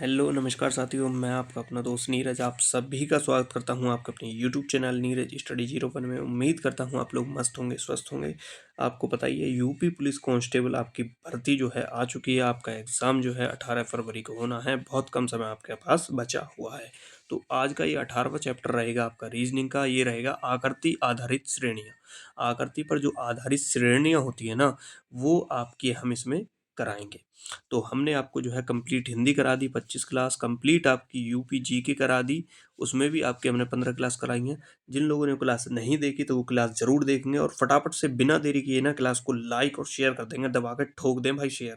Hello नमस्कार साथियों, मैं आपका अपना दोस्त नीरज आप सभी का स्वागत करता हूं आपके अपने यूट्यूब चैनल नीरज स्टडी 01 में। उम्मीद करता हूं आप लोग मस्त होंगे, स्वस्थ होंगे। आपको पता ही है यूपी पुलिस कांस्टेबल आपकी भर्ती जो है आ चुकी है। आपका एग्ज़ाम जो है 18 फरवरी को होना है। बहुत कम समय आपके पास बचा हुआ है। तो आज का ये 18वां चैप्टर रहेगा आपका रीजनिंग का। ये रहेगा आकृति आधारित श्रेणियाँ। आकृति पर जो आधारित श्रेणियाँ होती है ना, वो आपकी हम इसमें कराएंगे। तो हमने आपको जो है कंप्लीट हिंदी करा दी 25 क्लास, कंप्लीट आपकी यूपी जीके करा दी, उसमें भी आपके हमने 15 क्लास कराई हैं। जिन लोगों ने क्लास नहीं देखी तो वो क्लास ज़रूर देखेंगे और फटाफट से बिना देरी किए ना क्लास को लाइक और शेयर कर देंगे। दबा के ठोक दें भाई शेयर,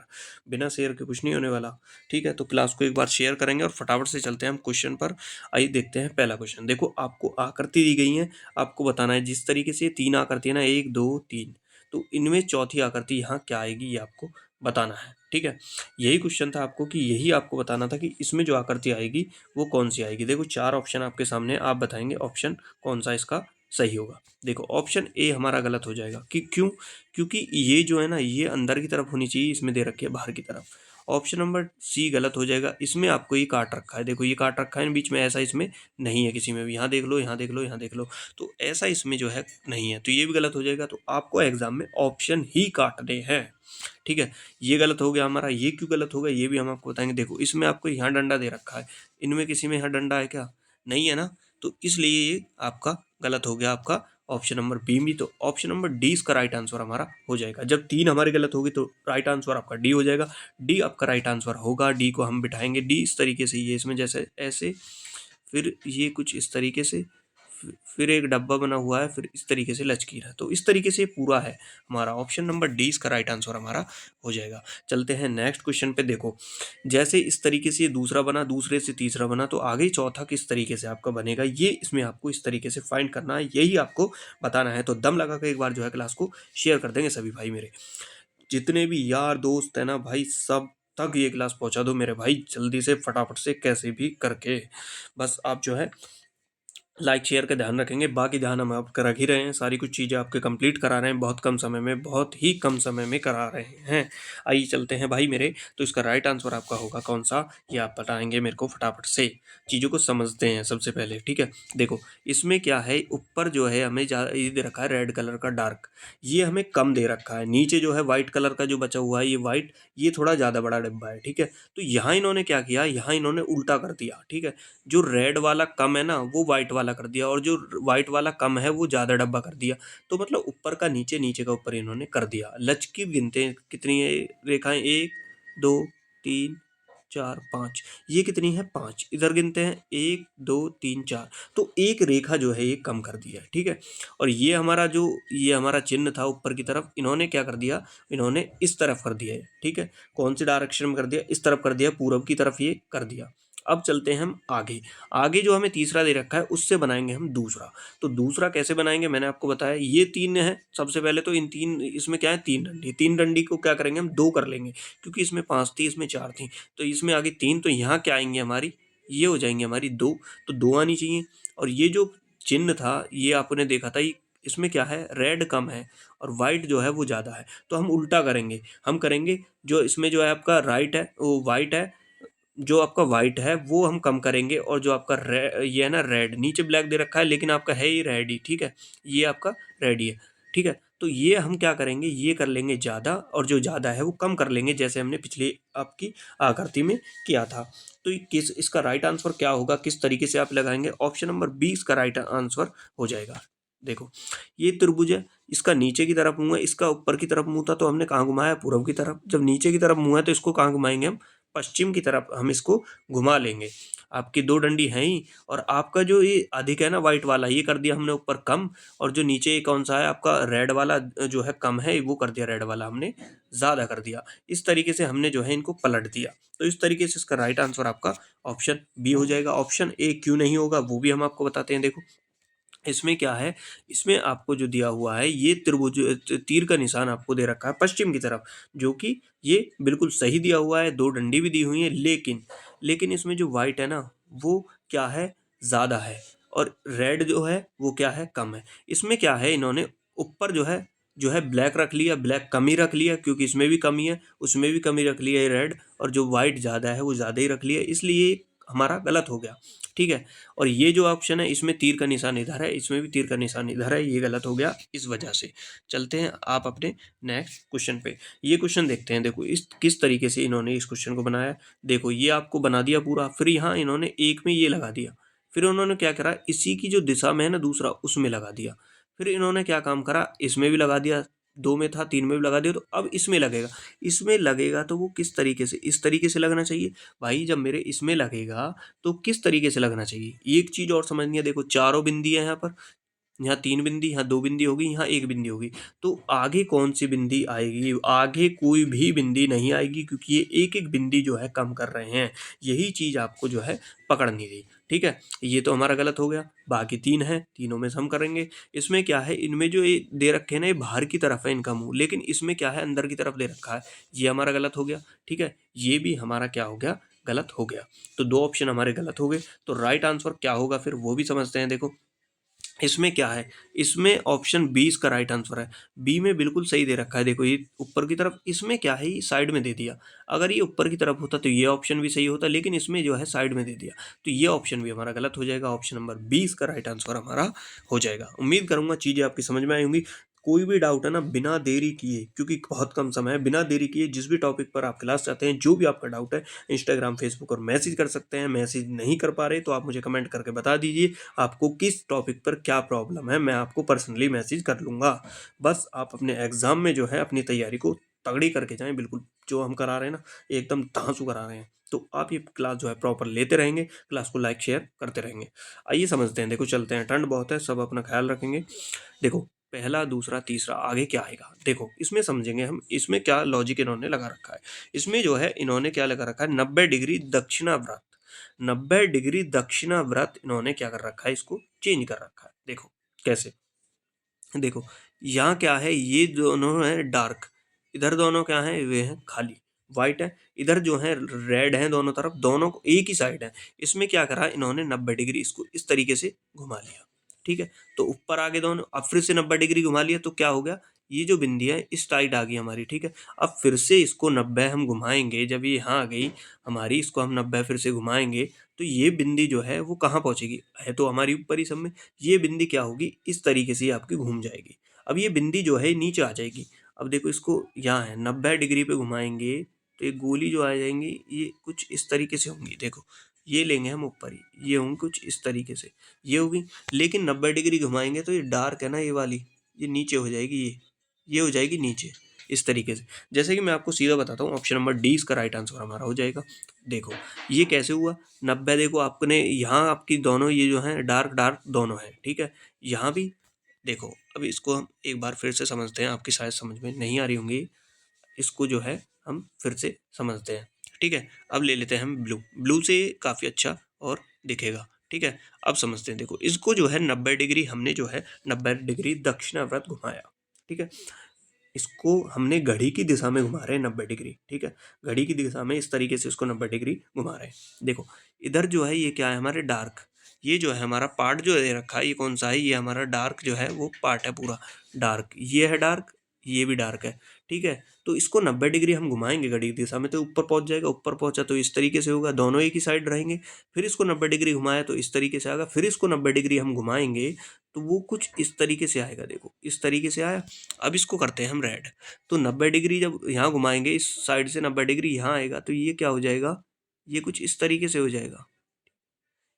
बिना शेयर के कुछ नहीं होने वाला। ठीक है, तो क्लास को एक बार शेयर करेंगे और फटाफट से चलते हैं हम क्वेश्चन पर। आइए देखते हैं पहला क्वेश्चन। देखो, आपको आकृति दी गई है, आपको बताना है जिस तरीके से 3 आकृति है ना, 1 2 3, तो इनमें चौथी आकृति यहाँ क्या आएगी ये आपको बताना है। ठीक है, यही क्वेश्चन था आपको कि यही आपको बताना था कि इसमें जो आकृति आएगी वो कौन सी आएगी। देखो 4 ऑप्शन आपके सामने, आप बताएंगे ऑप्शन कौन सा इसका सही होगा। देखो ऑप्शन ए हमारा गलत हो जाएगा कि क्यों, क्योंकि ये जो है ना ये अंदर की तरफ होनी चाहिए, इसमें दे रखी है बाहर की तरफ। ऑप्शन नंबर सी गलत हो जाएगा, इसमें आपको ये काट रखा है। देखो ये काट रखा है बीच में, ऐसा इसमें नहीं है किसी में भी। यहाँ देख लो, यहाँ देख लो, यहाँ देख लो, तो ऐसा इसमें जो है नहीं है, तो ये भी गलत हो जाएगा। तो आपको एग्जाम में ऑप्शन ही काटने हैं। ठीक है, ये गलत हो गया हमारा। ये क्यों गलत हो गया ये भी हम आपको बताएंगे। देखो इसमें आपको यहाँ डंडा दे रखा है, इनमें किसी में यहाँ डंडा है क्या? नहीं है ना, तो इसलिए ये आपका गलत हो गया, आपका ऑप्शन नंबर बी भी। तो ऑप्शन नंबर डी इसका राइट आंसर हमारा हो जाएगा। जब 3 हमारी गलत होगी तो राइट आंसर आपका डी हो जाएगा। डी आपका राइट आंसर होगा। डी को हम बिठाएंगे डी इस तरीके से, ये इसमें जैसे ऐसे, फिर ये कुछ इस तरीके से, फिर एक डब्बा बना हुआ है, फिर इस तरीके से लचकीर है। तो इस तरीके से पूरा है हमारा। ऑप्शन नंबर डी इसका राइट आंसर हमारा हो जाएगा। चलते हैं नेक्स्ट क्वेश्चन पे। देखो जैसे इस तरीके से दूसरा बना, दूसरे से तीसरा बना, तो आगे चौथा किस तरीके से आपका बनेगा, ये इसमें आपको इस तरीके से फाइंड करना है, यही आपको बताना है। तो दम लगा कर एक बार जो है क्लास को शेयर कर देंगे सभी भाई मेरे, जितने भी यार दोस्त है ना भाई, सब तक ये क्लास पहुंचा दो मेरे भाई, जल्दी से फटाफट से कैसे भी करके। बस आप जो है लाइक शेयर का ध्यान रखेंगे, बाकी ध्यान हम आपका रख ही रहे हैं। सारी कुछ चीज़ें आपके कंप्लीट करा रहे हैं, बहुत कम समय में, बहुत ही कम समय में करा रहे हैं। आइए चलते हैं भाई मेरे। तो इसका राइट आंसर आपका होगा कौन सा, ये आप बताएंगे मेरे को फटाफट से। चीज़ों को समझते हैं सबसे पहले। ठीक है, देखो इसमें क्या है, ऊपर जो है हमें ये दे रखा है रेड कलर का डार्क, ये हमें कम दे रखा है। नीचे जो है वाइट कलर का जो बचा हुआ है, ये वाइट, ये थोड़ा ज़्यादा बड़ा डिब्बा है। ठीक है, तो यहाँ इन्होंने क्या किया, यहाँ इन्होंने उल्टा कर दिया। ठीक है, जो रेड वाला कम है ना वो वाइट वाला कर दिया, और जो वाइट वाला कम है वो ज़्यादा डब्बा कर दिया। तो मतलब ऊपर का नीचे, नीचे का ऊपर इन्होंने कर दिया। लचकी गिनते हैं कितनी है रेखाएं, 1 2 3 4 5, ये कितनी है 5। इधर गिनते हैं 1 2 3 4, तो एक रेखा जो है ये कम कर दिया है। ठीक है, और ये हमारा जो ये हमारा चिन्ह था ऊपर की तरफ, इन्होंने क्या कर दिया, इन्होंने इस तरफ कर दिया है। ठीक है, कौन सी डायरेक्शन में कर दिया, इस तरफ कर दिया, पूरब की तरफ ये कर दिया। अब चलते हैं हम आगे। आगे जो हमें तीसरा दे रखा है उससे बनाएंगे हम दूसरा। तो दूसरा कैसे बनाएंगे मैंने आपको बताया, ये 3 है। सबसे पहले तो इन 3, इसमें क्या है 3 डंडी, 3 डंडी को क्या करेंगे हम 2 कर लेंगे, क्योंकि इसमें 5 थी, इसमें 4 थी, तो इसमें आगे 3, तो यहाँ क्या आएंगे हमारी, ये हो जाएंगे हमारी 2, तो 2 आनी चाहिए। और ये जो चिन्ह था ये आपने देखा था, इसमें क्या है, रेड कम है और वाइट जो है वो ज़्यादा है। तो हम उल्टा करेंगे, हम करेंगे जो इसमें जो है आपका राइट है वो वाइट है, जो आपका वाइट है वो हम कम करेंगे, और जो आपका ये है ना रेड, नीचे ब्लैक दे रखा है लेकिन आपका है ही रेड ही। ठीक है, ये आपका रेड ही है। ठीक है, तो ये हम क्या करेंगे, ये कर लेंगे ज़्यादा, और जो ज़्यादा है वो कम कर लेंगे, जैसे हमने पिछली आपकी आकृति में किया था। तो किस इसका राइट आंसर क्या होगा, किस तरीके से आप लगाएंगे, ऑप्शन नंबर बी इसका राइट आंसर हो जाएगा। देखो ये त्रिभुज है, इसका नीचे की तरफ मुंह है, इसका ऊपर की तरफ मुंह था, तो हमने कहाँ घुमाया, पूर्व की तरफ। जब नीचे की तरफ मुंह है तो इसको कहाँ घुमाएंगे हम, पश्चिम की तरफ हम इसको घुमा लेंगे। आपकी 2 डंडी हैं ही, और आपका जो ये अधिक है ना वाइट वाला, ये कर दिया हमने ऊपर कम, और जो नीचे ये कौन सा है आपका रेड वाला जो है कम है, वो कर दिया रेड वाला हमने ज़्यादा कर दिया। इस तरीके से हमने जो है इनको पलट दिया। तो इस तरीके से इसका राइट आंसर आपका ऑप्शन बी हो जाएगा। ऑप्शन ए क्यों नहीं होगा वो भी हम आपको बताते हैं। देखो इसमें क्या है, इसमें आपको जो दिया हुआ है ये त्रिभुज, तीर का निशान आपको दे रखा है पश्चिम की तरफ, जो कि ये बिल्कुल सही दिया हुआ है, 2 डंडी भी दी हुई है, लेकिन इसमें जो वाइट है ना वो क्या है, ज़्यादा है, और रेड जो है वो क्या है, कम है। इसमें क्या है, इन्होंने ऊपर जो है जो है ब्लैक रख लिया, ब्लैक कम ही रख लिया क्योंकि इसमें भी कमी है, उसमें भी कमी रख लिया है रेड, और जो वाइट ज़्यादा है वो ज़्यादा ही रख लिया, इसलिए हमारा गलत हो गया। ठीक है, और ये जो ऑप्शन है इसमें तीर का निशान इधर है, इसमें भी तीर का निशान इधर है, ये गलत हो गया इस वजह से। चलते हैं आप अपने नेक्स्ट क्वेश्चन पे। ये क्वेश्चन देखते हैं, देखो इस किस तरीके से इन्होंने इस क्वेश्चन को बनाया। देखो ये आपको बना दिया पूरा, फिर यहाँ इन्होंने एक में ये लगा दिया, फिर उन्होंने क्या करा, इसी की जो दिशा में है ना दूसरा, उसमें लगा दिया, फिर इन्होंने क्या काम करा, इसमें भी लगा दिया, दो में था तीन में भी लगा दिया, तो अब इसमें लगेगा। इसमें लगेगा तो वो किस तरीके से, इस तरीके से लगना चाहिए भाई। जब मेरे इसमें लगेगा तो किस तरीके से लगना चाहिए। एक चीज और समझनी है, देखो चारों बिंदी है यहाँ पर, यहाँ तीन बिंदी, यहाँ दो बिंदी होगी, यहाँ एक बिंदी होगी, तो आगे कौन सी बिंदी आएगी, आगे कोई भी बिंदी नहीं आएगी क्योंकि ये एक एक बिंदी जो है कम कर रहे हैं। यही चीज आपको जो है पकड़नी थी। ठीक है, ये तो हमारा गलत हो गया। बाकी तीन है, तीनों में से हम करेंगे। इसमें क्या है, इनमें जो ये दे रखे हैं ना, ये बाहर की तरफ है इनका मुंह, लेकिन इसमें क्या है, अंदर की तरफ दे रखा है, ये हमारा गलत हो गया। ठीक है, ये भी हमारा क्या हो गया, गलत हो गया। तो दो ऑप्शन हमारे गलत हो गए। तो राइट आंसर क्या होगा फिर वो भी समझते हैं। देखो इसमें क्या है, इसमें ऑप्शन बी इसका राइट आंसर है। बी में बिल्कुल सही दे रखा है, देखो ये ऊपर की तरफ, इसमें क्या है, ये साइड में दे दिया। अगर ये ऊपर की तरफ होता तो ये ऑप्शन भी सही होता, लेकिन इसमें जो है साइड में दे दिया, तो ये ऑप्शन भी हमारा गलत हो जाएगा। ऑप्शन नंबर बी इसका राइट आंसर हमारा हो जाएगा। उम्मीद करूंगा चीज़ें आपकी समझ में आई होंगी। कोई भी डाउट है ना, बिना देरी किए, क्योंकि बहुत कम समय है, बिना देरी किए जिस भी टॉपिक पर आप क्लास चाहते हैं, जो भी आपका डाउट है, इंस्टाग्राम फेसबुक और मैसेज कर सकते हैं। मैसेज नहीं कर पा रहे तो आप मुझे कमेंट करके बता दीजिए आपको किस टॉपिक पर क्या प्रॉब्लम है, मैं आपको पर्सनली मैसेज कर लूँगा। बस आप अपने एग्ज़ाम में जो है अपनी तैयारी को तगड़ी करके जाएँ, बिल्कुल जो हम करा रहे हैं ना, एकदम धांसू करा रहे हैं। तो आप ये क्लास जो है प्रॉपर लेते रहेंगे, क्लास को लाइक शेयर करते रहेंगे। आइए समझते हैं, देखो चलते हैं, ठंड बहुत है, सब अपना ख्याल रखेंगे। देखो पहला दूसरा तीसरा आगे क्या आएगा, देखो इसमें समझेंगे हम, इसमें क्या लॉजिक इन्होंने लगा रखा है। इसमें जो है इन्होंने क्या लगा रखा है, 90 डिग्री दक्षिणाव्रत, 90 डिग्री दक्षिणाव्रत इन्होंने क्या कर रखा है, इसको चेंज कर रखा है। देखो कैसे, देखो यहाँ क्या है, ये दोनों है डार्क, इधर दोनों क्या है, वे हैं खाली वाइट है, इधर जो है रेड है, दोनों तरफ, दोनों को एक ही साइड है। इसमें क्या करा इन्होंने, 90 डिग्री इसको इस तरीके से घुमा लिया। ठीक है, तो ऊपर आगे दोनों, अब फिर से 90 डिग्री घुमा लिया, तो क्या हो गया, ये जो बिंदी है इस साइड आ गई हमारी। ठीक है, अब फिर से इसको 90 हम घुमाएंगे, जब ये यहाँ आ गई हमारी, इसको हम 90 फिर से घुमाएंगे, तो ये बिंदी जो है वो कहाँ पहुंचेगी, है तो हमारी ऊपर ही सब में। ये बिंदी क्या होगी, इस तरीके से आपकी घूम जाएगी। अब ये बिंदी जो है नीचे आ जाएगी। अब देखो इसको यहाँ है, 90 डिग्री पे घुमाएंगे तो ये गोली जो आ जाएंगी, ये कुछ इस तरीके से होंगी। देखो ये लेंगे हम ऊपर ही, ये होंगी कुछ इस तरीके से, ये होगी। लेकिन 90 डिग्री घुमाएंगे तो ये डार्क है ना, ये वाली, ये नीचे हो जाएगी, ये हो जाएगी नीचे इस तरीके से। जैसे कि मैं आपको सीधा बताता हूँ, ऑप्शन नंबर डी इसका राइट आंसर हमारा हो जाएगा। देखो ये कैसे हुआ, 90, देखो आपने यहाँ आपकी दोनों ये जो है डार्क डार्क दोनों है। ठीक है, यहाँ भी देखो, अब इसको हम एक बार फिर से समझते हैं, आपकी शायद समझ में नहीं आ रही होंगी, इसको जो है हम फिर से समझते हैं। ठीक है, अब ले लेते हैं हम ब्लू, ब्लू से काफ़ी अच्छा और दिखेगा। ठीक है, अब समझते हैं, देखो इसको जो है 90 डिग्री हमने जो है 90 डिग्री दक्षिणाव्रत घुमाया। ठीक है, इसको हमने घड़ी की दिशा में घुमा रहे हैं 90 डिग्री। ठीक है, घड़ी की दिशा में इस तरीके से इसको 90 डिग्री घुमा रहे हैं। देखो इधर जो है ये क्या है, हमारे डार्क, ये जो है हमारा पार्ट जो दे रखा है, ये कौन सा है, ये हमारा डार्क जो है वो पार्ट है पूरा डार्क, ये है डार्क, ये भी डार्क है। ठीक है, तो इसको 90 डिग्री हम घुमाएंगे घड़ी की दिशा में तो ऊपर पहुंच जाएगा, ऊपर पहुंचा तो इस तरीके से होगा, दोनों एक ही साइड रहेंगे। फिर इसको 90 डिग्री घुमाया तो इस तरीके से आएगा, फिर इसको 90 डिग्री हम घुमाएंगे तो वो कुछ इस तरीके से आएगा। देखो इस तरीके से आया। अब इसको करते हैं हम रेड, तो 90 डिग्री जब यहाँ घुमाएंगे इस साइड से, 90 डिग्री यहाँ आएगा, तो ये क्या हो जाएगा, ये कुछ इस तरीके से हो जाएगा,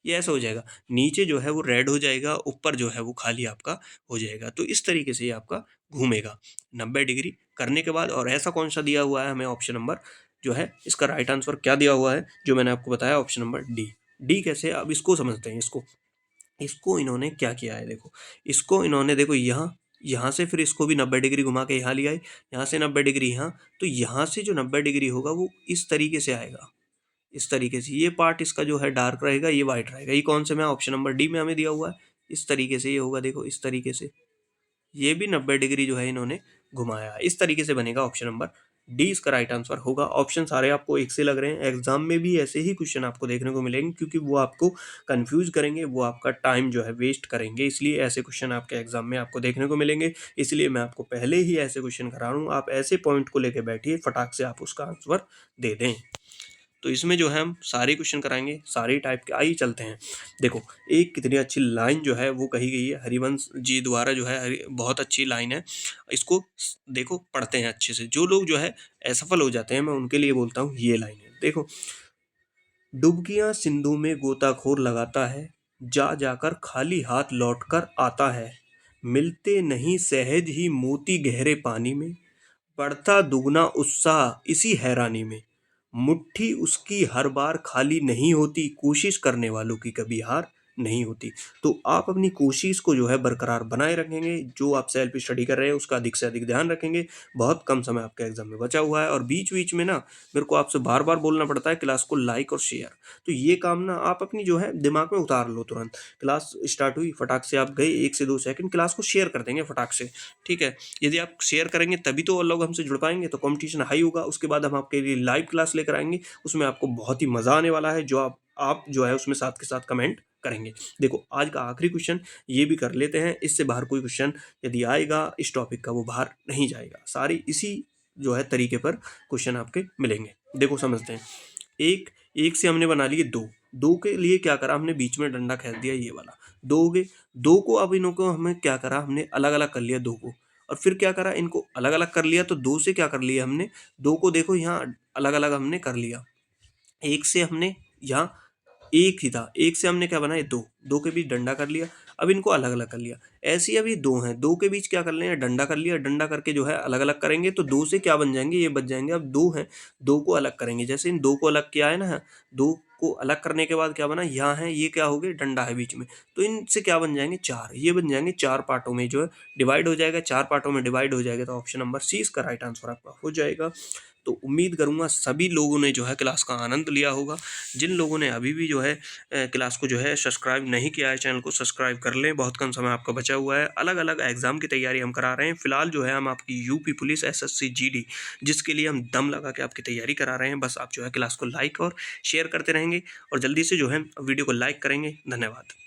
ये ऐसा हो जाएगा। नीचे जो है वो रेड हो जाएगा, ऊपर जो है वो खाली आपका हो जाएगा। तो इस तरीके से ये आपका घूमेगा 90 डिग्री करने के बाद। और ऐसा कौन सा दिया हुआ है हमें, ऑप्शन नंबर जो है इसका राइट आंसर क्या दिया हुआ है, जो मैंने आपको बताया, ऑप्शन नंबर डी। डी कैसे, अब इसको समझते हैं। इसको इसको इन्होंने क्या किया है, देखो इसको इन्होंने, देखो यहाँ, यहाँ से फिर इसको भी 90 डिग्री घुमा के यहाँ ले आए, यहाँ से 90 डिग्री यहाँ, तो यहाँ से जो 90 डिग्री होगा वो इस तरीके से आएगा, इस तरीके से। ये पार्ट इसका जो है डार्क रहेगा, ये वाइट रहेगा। ये कौन से में, ऑप्शन नंबर डी में हमें दिया हुआ है। इस तरीके से ये होगा, देखो इस तरीके से, ये भी 90 डिग्री जो है इन्होंने घुमाया है, इस तरीके से बनेगा ऑप्शन नंबर डी इसका राइट आंसर होगा। ऑप्शन सारे आपको एक से लग रहे हैं, एग्जाम में भी ऐसे ही क्वेश्चन आपको देखने को मिलेंगे, क्योंकि वो आपको कंफ्यूज करेंगे, वो आपका टाइम जो है वेस्ट करेंगे, इसलिए ऐसे क्वेश्चन आपके एग्जाम में आपको देखने को मिलेंगे। इसलिए मैं आपको पहले ही ऐसे क्वेश्चन करा रहा हूँ, आप ऐसे पॉइंट को लेकर बैठिए, फटाक से आप उसका आंसर दे दें। तो इसमें जो है हम सारे क्वेश्चन कराएंगे, सारे टाइप के। आइए चलते हैं। देखो, एक कितनी अच्छी लाइन जो है वो कही गई है हरिवंश जी द्वारा, जो है बहुत अच्छी लाइन है। इसको देखो, पढ़ते हैं अच्छे से। जो लोग जो है असफल हो जाते हैं, मैं उनके लिए बोलता हूँ ये लाइन है। देखो, डुबकियां सिंधु में गोताखोर लगाता है, जा जाकर खाली हाथ लौटकर आता है, मिलते नहीं सहज ही मोती गहरे पानी में, बढ़ता दुगना उत्साह इसी हैरानी में, मुट्ठी उसकी हर बार खाली नहीं होती, कोशिश करने वालों की कभी हार नहीं होती। तो आप अपनी कोशिश को जो है बरकरार बनाए रखेंगे, जो आप सेल्फ स्टडी कर रहे हैं उसका अधिक से अधिक ध्यान रखेंगे। बहुत कम समय आपके एग्जाम में बचा हुआ है, और बीच बीच में ना मेरे को आपसे बार बार बोलना पड़ता है क्लास को लाइक और शेयर। तो ये काम ना आप अपनी जो है दिमाग में उतार लो तुरंत। क्लास स्टार्ट हुई, फटाक से आप गए, 1 से 2 सेकंड क्लास को शेयर कर देंगे फटाक से, ठीक है। यदि आप शेयर करेंगे तभी तो लोग हमसे जुड़ पाएंगे, तो कंपटीशन हाई होगा। उसके बाद हम आपके लिए लाइव क्लास लेकर आएंगे, उसमें आपको बहुत ही मज़ा आने वाला है, जो आप जो है उसमें साथ के साथ कमेंट करेंगे। देखो, आज का आखिरी क्वेश्चन ये भी कर लेते हैं, इससे बाहर कोई क्वेश्चन यदि आएगा इस टॉपिक का वो बाहर नहीं जाएगा। सारी इसी जो है तरीके पर क्वेश्चन आपके मिलेंगे। देखो, समझते हैं। एक एक से हमने बना लिए दो, दो के लिए क्या करा हमने, बीच में डंडा खींच दिया ये वाला। दो हो गए, दो को अब इनको हमें क्या करा, हमने अलग अलग कर लिया दो को, और फिर क्या करा, इनको अलग अलग कर लिया। तो दो से क्या कर लिया हमने, दो को देखो यहाँ अलग अलग हमने कर लिया। एक से हमने यहाँ एक ही था, एक से हमने क्या बनाया, दो, दो के बीच डंडा कर लिया, अब इनको अलग अलग कर लिया। ऐसे ही अभी दो हैं, दो के बीच क्या कर लें, डंडा कर लिया, डंडा करके जो है अलग अलग करेंगे, तो दो से क्या बन जाएंगे, ये बच जाएंगे। अब दो हैं, दो को अलग करेंगे, जैसे इन दो को अलग किया है ना, दो को अलग करने के बाद क्या बना, यहाँ है, ये क्या हो गए, डंडा है बीच में, तो इनसे क्या बन जाएंगे, चार, ये बन जाएंगे चार पार्टों में जो है डिवाइड हो जाएगा, चार पार्टों में डिवाइड हो जाएगा। तो ऑप्शन नंबर सी इसका राइट आंसर आपका हो जाएगा। तो उम्मीद करूंगा सभी लोगों ने जो है क्लास का आनंद लिया होगा। जिन लोगों ने अभी भी जो है क्लास को जो है सब्सक्राइब नहीं किया है, चैनल को सब्सक्राइब कर लें, बहुत कम समय आपका बचा हुआ है। अलग अलग एग्जाम की तैयारी हम करा रहे हैं। फिलहाल जो है हम आपकी यूपी पुलिस, एसएससी, जीडी, जिसके लिए हम दम लगा के आपकी तैयारी करा रहे हैं। बस आप जो है क्लास को लाइक और शेयर करते रहेंगे, और जल्दी से जो है वीडियो को लाइक करेंगे। धन्यवाद।